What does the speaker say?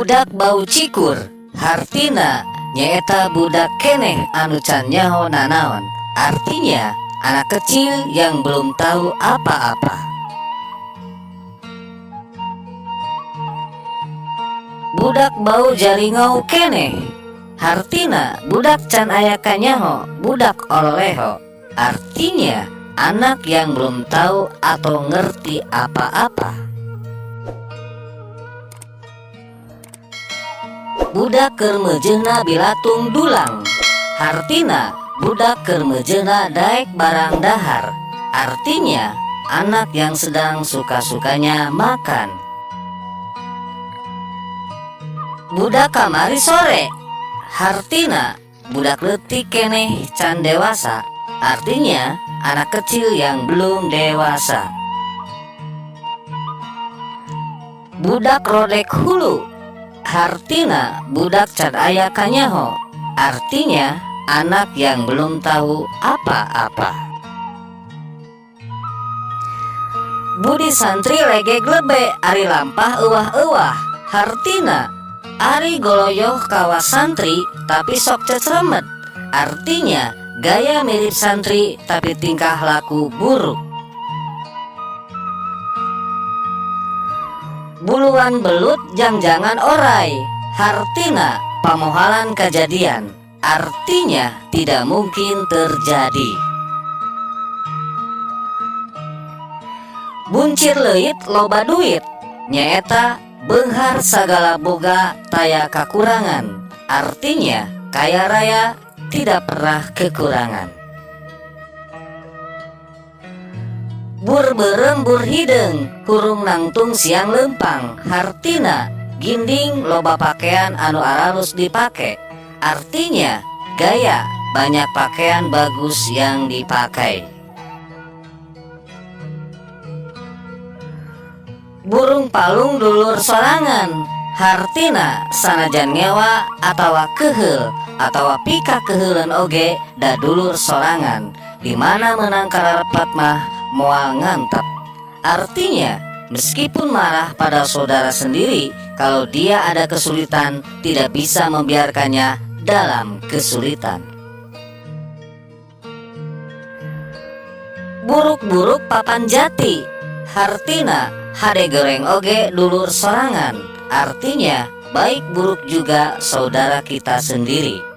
Budak bau cikur, hartina nyaeta budak keneh anu can nyaho nanaon. Artinya anak kecil yang belum tahu apa-apa. Budak bau jaringau keneh, hartina budak can aya kanyaho, budak ololeho. Artinya anak yang belum tahu atau ngerti apa-apa. Budak keur meujeuhna bilatung dulang, hartina budak keur meujeuhna daek barang dahar. Artinya anak yang sedang suka-sukanya makan. Budak kamari sore, hartina budak leutik keneh can dewasa. Artinya anak kecil yang belum dewasa. Budak rodek hulu, hartina budak can aya kanyaho. Artinya anak yang belum tahu apa-apa. Budi santri legeg lebe ari lampah euwah-euwah, hartina ari goloyoh kawas santri tapi sok cecremet. Artinya gaya mirip santri tapi tingkah laku buruk. Buluan belut jang-jangan orai, hartina pamohalan kejadian. Artinya tidak mungkin terjadi. Buncir leuit loba duit, nyaeta beunghar sagala boga taya kakurangan. Artinya kaya raya tidak pernah kekurangan. Bur beureum bur hideung, hurung nangtung siang lempang. Hartina ginding loba pakaian anu aralus dipake. Artinya gaya banyak pakaian bagus yang dipakai. Burung palung dulur sorangan, hartina sanajan ngewa atawa keheul atawa pika keheuleun oge da dulur sorangan, dimana menang kararepat mah moal ngantep. Artinya meskipun marah pada saudara sendiri, kalau dia ada kesulitan tidak bisa membiarkannya dalam kesulitan. Buruk-buruk papan jati, hartina hade goreng oge dulur sorangan. Artinya baik buruk juga saudara kita sendiri.